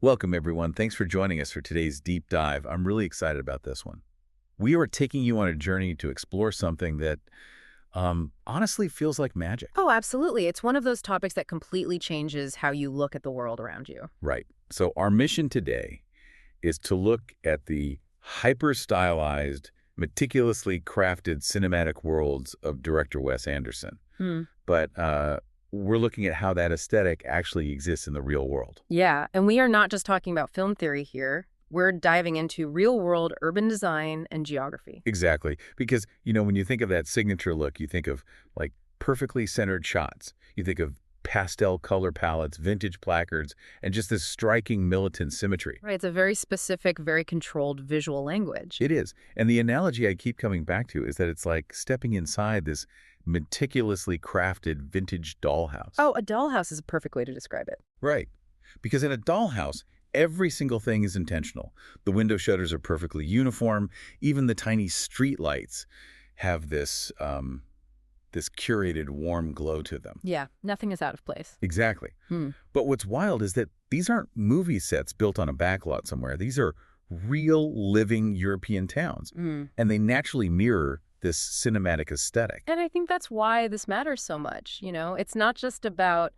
Welcome, everyone. Thanks for joining us for today's deep dive. I'm really excited about this one. We are taking you on a journey to explore something that honestly feels like magic. Oh, absolutely. It's one of those topics that completely changes how you look at the world around you. Right. So our mission today is to look at the hyper-stylized, meticulously crafted cinematic worlds of director Wes Anderson. But we're looking at how that aesthetic actually exists in the real world. Yeah, and we are not just talking about film theory here. We're diving into real-world urban design and geography. Exactly. Because, when you think of that signature look, you think of, like, perfectly centered shots. You think of pastel color palettes, vintage placards, and just this striking militant symmetry. Right, it's a very specific, very controlled visual language. It is. And the analogy I keep coming back to is that it's like stepping inside this meticulously crafted vintage dollhouse. Oh, a dollhouse is a perfect way to describe it. Right. Because in a dollhouse, every single thing is intentional. The window shutters are perfectly uniform. Even the tiny street lights have this curated warm glow to them. Yeah, nothing is out of place. Exactly. But what's wild is that these aren't movie sets built on a backlot somewhere. These are real, living European towns. And they naturally mirror this cinematic aesthetic. And I think that's why this matters so much. It's not just about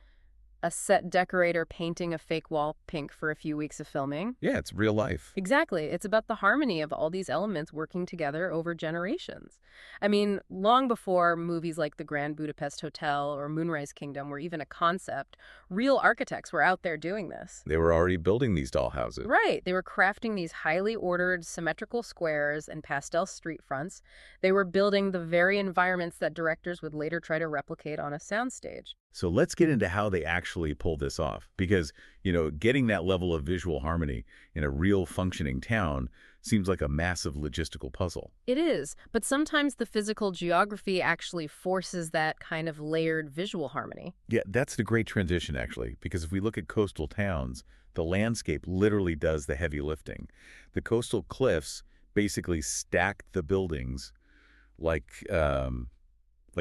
a set decorator painting a fake wall pink for a few weeks of filming. Yeah, it's real life. Exactly. It's about the harmony of all these elements working together over generations. I mean, long before movies like The Grand Budapest Hotel or Moonrise Kingdom were even a concept, real architects were out there doing this. They were already building these dollhouses. Right. They were crafting these highly ordered, symmetrical squares and pastel street fronts. They were building the very environments that directors would later try to replicate on a soundstage. So let's get into how they actually pull this off. Because, getting that level of visual harmony in a real functioning town seems like a massive logistical puzzle. It is, but sometimes the physical geography actually forces that kind of layered visual harmony. Yeah, that's the great transition, actually, because if we look at coastal towns, the landscape literally does the heavy lifting. The coastal cliffs basically stack the buildings like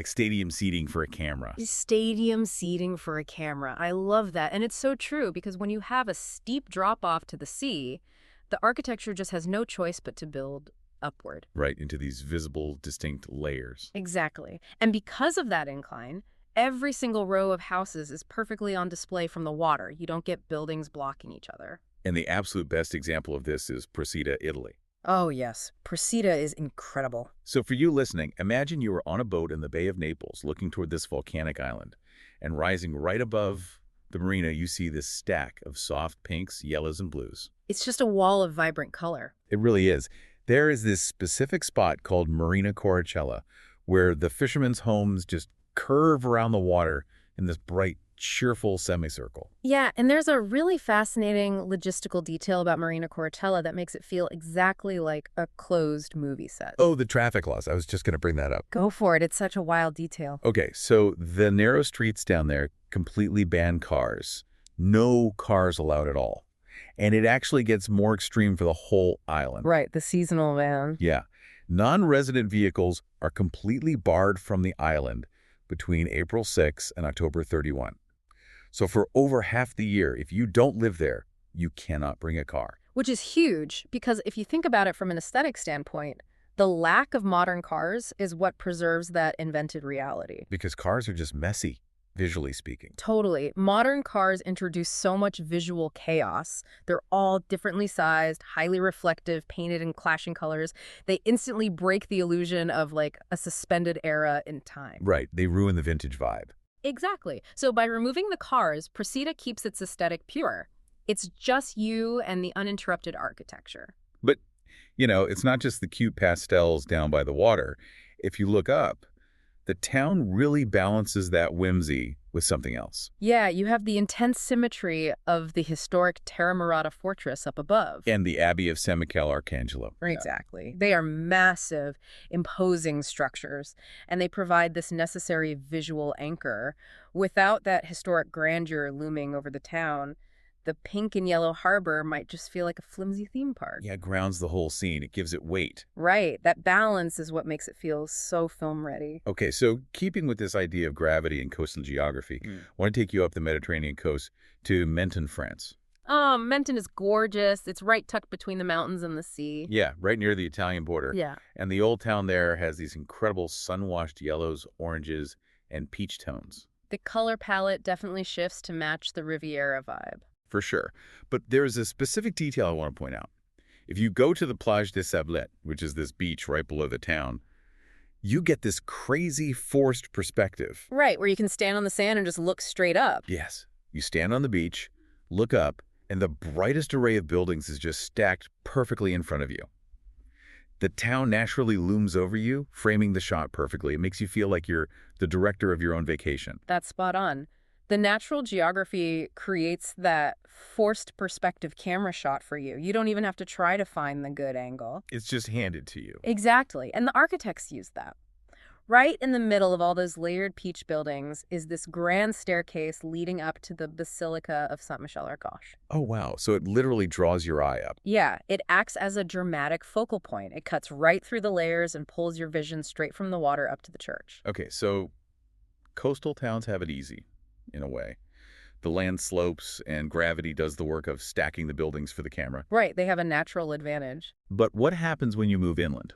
stadium seating for a camera. Stadium seating for a camera. I love that. And it's so true because when you have a steep drop-off to the sea, the architecture just has no choice but to build upward. Right, into these visible, distinct layers. Exactly. And because of that incline, every single row of houses is perfectly on display from the water. You don't get buildings blocking each other. And the absolute best example of this is Procida, Italy. Oh, yes. Procida is incredible. So for you listening, imagine you were on a boat in the Bay of Naples looking toward this volcanic island. And rising right above the marina, you see this stack of soft pinks, yellows, and blues. It's just a wall of vibrant color. It really is. There is this specific spot called Marina Coricella, where the fishermen's homes just curve around the water in this bright, cheerful semicircle. Yeah, and there's a really fascinating logistical detail about Marina Coricella that makes it feel exactly like a closed movie set. Oh, the traffic laws. I was just going to bring that up. Go for it. It's such a wild detail. Okay, so the narrow streets down there completely ban cars. No cars allowed at all. And it actually gets more extreme for the whole island. Right, the seasonal ban. Yeah. Non-resident vehicles are completely barred from the island between April 6 and October 31. So for over half the year, if you don't live there, you cannot bring a car. Which is huge, because if you think about it from an aesthetic standpoint, the lack of modern cars is what preserves that invented reality. Because cars are just messy, visually speaking. Totally. Modern cars introduce so much visual chaos. They're all differently sized, highly reflective, painted in clashing colors. They instantly break the illusion of like a suspended era in time. Right. They ruin the vintage vibe. Exactly. So by removing the cars, Procida keeps its aesthetic pure. It's just you and the uninterrupted architecture. But, it's not just the cute pastels down by the water. If you look up, the town really balances that whimsy with something else. Yeah, you have the intense symmetry of the historic Terra Murata fortress up above. And the Abbey of San Michele Arcangelo. Exactly. Yeah. They are massive, imposing structures, and they provide this necessary visual anchor. Without that historic grandeur looming over the town, the pink and yellow harbor might just feel like a flimsy theme park. Yeah, it grounds the whole scene. It gives it weight. Right. That balance is what makes it feel so film-ready. Okay, so keeping with this idea of gravity and coastal geography, I want to take you up the Mediterranean coast to Menton, France. Menton is gorgeous. It's right tucked between the mountains and the sea. Yeah, right near the Italian border. Yeah. And the old town there has these incredible sun-washed yellows, oranges, and peach tones. The color palette definitely shifts to match the Riviera vibe. For sure. But there's a specific detail I want to point out. If you go to the Plage des Sablets, which is this beach right below the town, you get this crazy forced perspective. Right, where you can stand on the sand and just look straight up. Yes. You stand on the beach, look up, and the brightest array of buildings is just stacked perfectly in front of you. The town naturally looms over you, framing the shot perfectly. It makes you feel like you're the director of your own vacation. That's spot on. The natural geography creates that forced perspective camera shot for you. You don't even have to try to find the good angle. It's just handed to you. Exactly. And the architects use that. Right in the middle of all those layered peach buildings is this grand staircase leading up to the Basilica of Saint-Michel-Archange. Oh, wow. So it literally draws your eye up. Yeah, it acts as a dramatic focal point. It cuts right through the layers and pulls your vision straight from the water up to the church. Okay, so coastal towns have it easy, in a way. The land slopes and gravity does the work of stacking the buildings for the camera. Right, they have a natural advantage. But what happens when you move inland?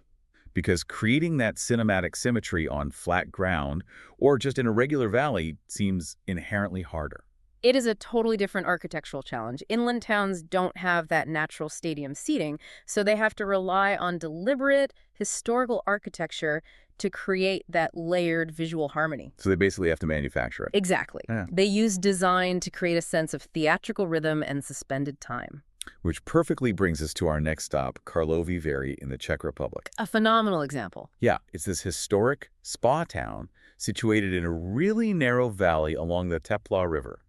Because creating that cinematic symmetry on flat ground or just in a regular valley seems inherently harder. It is a totally different architectural challenge. Inland towns don't have that natural stadium seating, so they have to rely on deliberate historical architecture to create that layered visual harmony. So they basically have to manufacture it. Exactly. Yeah. They use design to create a sense of theatrical rhythm and suspended time. Which perfectly brings us to our next stop, Karlovy Vary in the Czech Republic. A phenomenal example. Yeah, it's this historic spa town situated in a really narrow valley along the Tepla River.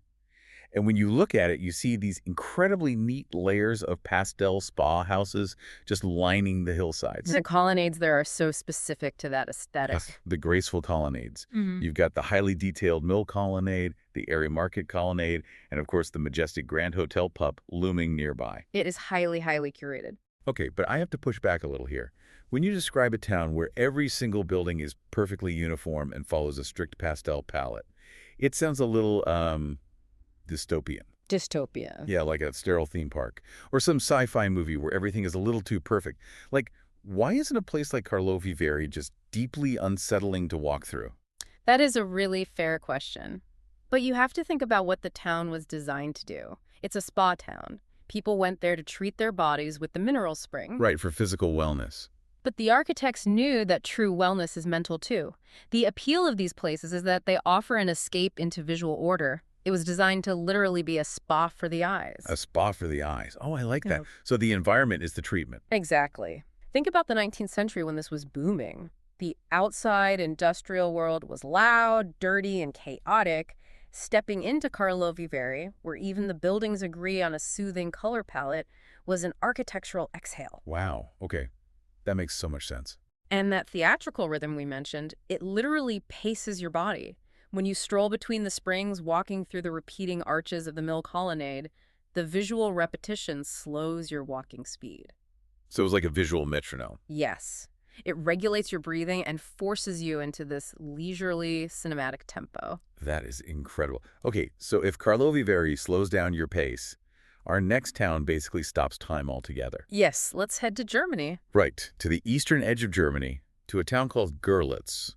And when you look at it, you see these incredibly neat layers of pastel spa houses just lining the hillsides. The colonnades there are so specific to that aesthetic. Yes, the graceful colonnades. Mhm. You've got the highly detailed mill colonnade, the area market colonnade, and of course the majestic Grand Hotel Pup looming nearby. It is highly, highly curated. Okay, but I have to push back a little here. When you describe a town where every single building is perfectly uniform and follows a strict pastel palette, it sounds a little, dystopian. Dystopia. Yeah, like a sterile theme park. Or some sci-fi movie where everything is a little too perfect. Like, why isn't a place like Karlovy Vary just deeply unsettling to walk through? That is a really fair question. But you have to think about what the town was designed to do. It's a spa town. People went there to treat their bodies with the mineral spring. Right, for physical wellness. But the architects knew that true wellness is mental too. The appeal of these places is that they offer an escape into visual order. It was designed to literally be a spa for the eyes. A spa for the eyes. Oh, I like that. Yeah. So the environment is the treatment. Exactly. Think about the 19th century when this was booming. The outside industrial world was loud, dirty, and chaotic. Stepping into Karlovy Vary, where even the buildings agree on a soothing color palette, was an architectural exhale. Wow. Okay. That makes so much sense. And that theatrical rhythm we mentioned, it literally paces your body. When you stroll between the springs, walking through the repeating arches of the mill colonnade, the visual repetition slows your walking speed. So it was like a visual metronome. Yes. It regulates your breathing and forces you into this leisurely cinematic tempo. That is incredible. Okay, so if Karlovy Vary slows down your pace, our next town basically stops time altogether. Yes, let's head to Germany. Right, to the eastern edge of Germany, to a town called Görlitz.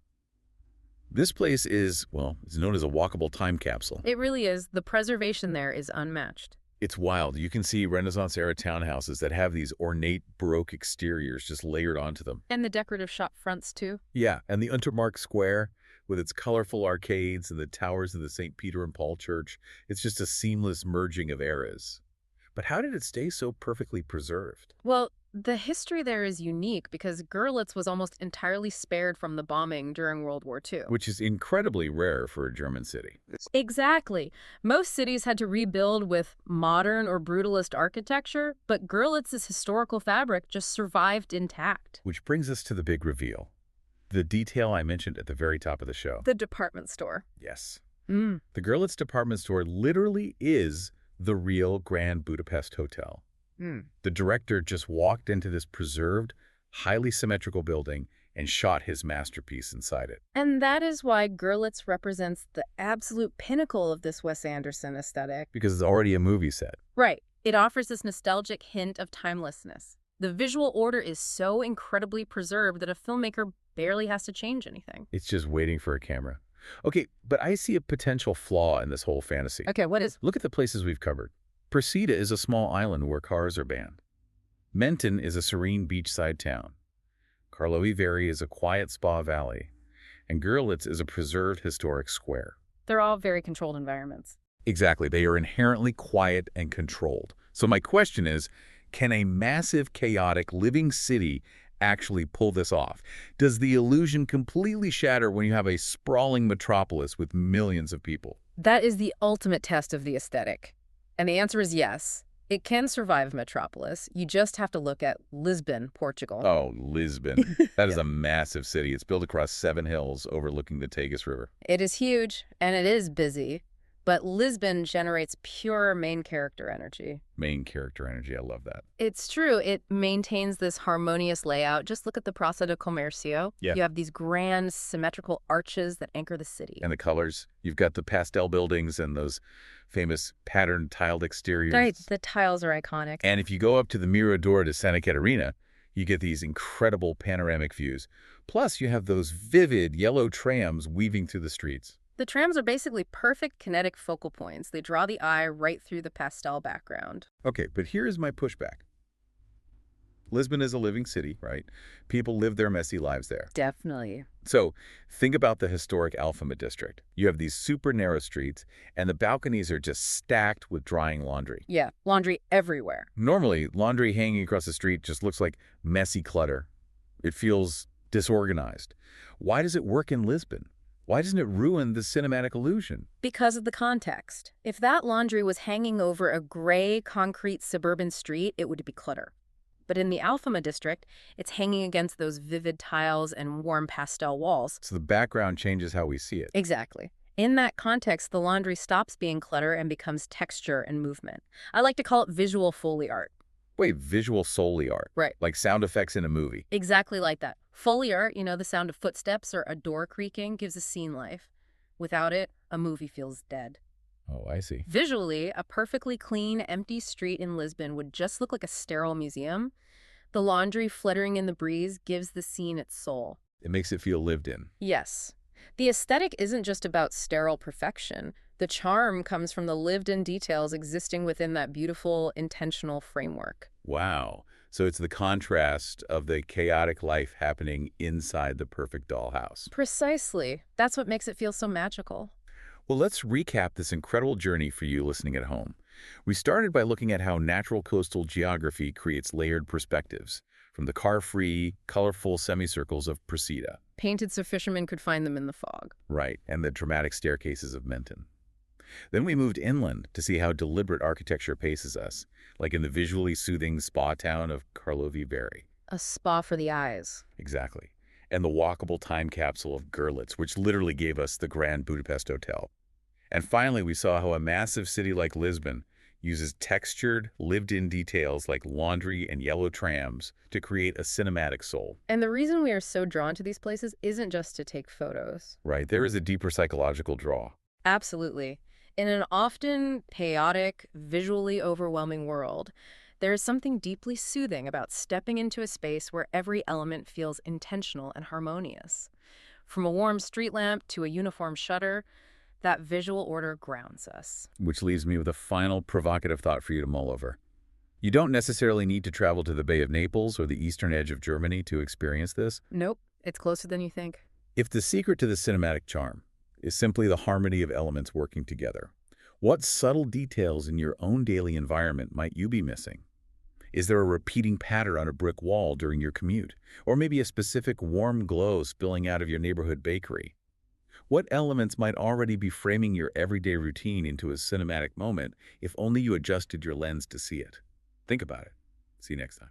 This place is, well, it's known as a walkable time capsule. It really is. The preservation there is unmatched. It's wild. You can see Renaissance-era townhouses that have these ornate Baroque exteriors just layered onto them. And the decorative shop fronts, too. Yeah, and the Untermark Square with its colorful arcades and the towers of the St. Peter and Paul Church. It's just a seamless merging of eras. But how did it stay so perfectly preserved? Well, the history there is unique because Görlitz was almost entirely spared from the bombing during World War II. Which is incredibly rare for a German city. Exactly. Most cities had to rebuild with modern or brutalist architecture, but Görlitz's historical fabric just survived intact. Which brings us to the big reveal. The detail I mentioned at the very top of the show. The department store. Yes. The Görlitz department store literally is the real Grand Budapest Hotel. The director just walked into this preserved, highly symmetrical building and shot his masterpiece inside it. And that is why Görlitz represents the absolute pinnacle of this Wes Anderson aesthetic. Because it's already a movie set. Right. It offers this nostalgic hint of timelessness. The visual order is so incredibly preserved that a filmmaker barely has to change anything. It's just waiting for a camera. Okay, but I see a potential flaw in this whole fantasy. Okay, what is? Look at the places we've covered. Presida is a small island where cars are banned. Menton is a serene beachside town. Karlovy Vary is a quiet spa valley. And Görlitz is a preserved historic square. They're all very controlled environments. Exactly. They are inherently quiet and controlled. So my question is, can a massive, chaotic, living city actually pull this off? Does the illusion completely shatter when you have a sprawling metropolis with millions of people? That is the ultimate test of the aesthetic. And the answer is yes. It can survive metropolis. You just have to look at Lisbon, Portugal. Oh, Lisbon. That is a massive city. It's built across 7 hills overlooking the Tagus River. It is huge, and it is busy. But Lisbon generates pure main character energy. Main character energy. I love that. It's true. It maintains this harmonious layout. Just look at the Praça do Comércio. Yeah. You have these grand symmetrical arches that anchor the city. And the colors. You've got the pastel buildings and those famous patterned tiled exteriors. Right. The tiles are iconic. And if you go up to the Mirador de Santa Catarina, you get these incredible panoramic views. Plus, you have those vivid yellow trams weaving through the streets. The trams are basically perfect kinetic focal points. They draw the eye right through the pastel background. Okay, but here is my pushback. Lisbon is a living city, right? People live their messy lives there. Definitely. So think about the historic Alfama district. You have these super narrow streets, and the balconies are just stacked with drying laundry. Yeah, laundry everywhere. Normally, laundry hanging across the street just looks like messy clutter. It feels disorganized. Why does it work in Lisbon? Why doesn't it ruin the cinematic illusion? Because of the context. If that laundry was hanging over a gray, concrete suburban street, it would be clutter. But in the Alfama district, it's hanging against those vivid tiles and warm pastel walls. So the background changes how we see it. Exactly. In that context, the laundry stops being clutter and becomes texture and movement. I like to call it visual Foley art. Wait, visual Foley art? Right. Like sound effects in a movie? Exactly like that. Foley art, the sound of footsteps or a door creaking, gives a scene life. Without it, a movie feels dead. Oh, I see. Visually, a perfectly clean, empty street in Lisbon would just look like a sterile museum. The laundry fluttering in the breeze gives the scene its soul. It makes it feel lived in. Yes. The aesthetic isn't just about sterile perfection. The charm comes from the lived-in details existing within that beautiful, intentional framework. Wow. So it's the contrast of the chaotic life happening inside the perfect dollhouse. Precisely. That's what makes it feel so magical. Well, let's recap this incredible journey for you listening at home. We started by looking at how natural coastal geography creates layered perspectives, from the car-free, colorful semicircles of Presida. Painted so fishermen could find them in the fog. Right, and the dramatic staircases of Menton. Then we moved inland to see how deliberate architecture paces us, like in the visually soothing spa town of Karlovy Vary. A spa for the eyes. Exactly. And the walkable time capsule of Görlitz, which literally gave us the Grand Budapest Hotel. And finally, we saw how a massive city like Lisbon uses textured, lived-in details like laundry and yellow trams to create a cinematic soul. And the reason we are so drawn to these places isn't just to take photos. Right, there is a deeper psychological draw. Absolutely. In an often chaotic, visually overwhelming world, there is something deeply soothing about stepping into a space where every element feels intentional and harmonious. From a warm street lamp to a uniform shutter, that visual order grounds us. Which leaves me with a final provocative thought for you to mull over. You don't necessarily need to travel to the Bay of Naples or the eastern edge of Germany to experience this. Nope, it's closer than you think. If the secret to the cinematic charm is simply the harmony of elements working together, what subtle details in your own daily environment might you be missing? Is there a repeating pattern on a brick wall during your commute? Or maybe a specific warm glow spilling out of your neighborhood bakery? What elements might already be framing your everyday routine into a cinematic moment if only you adjusted your lens to see it? Think about it. See you next time.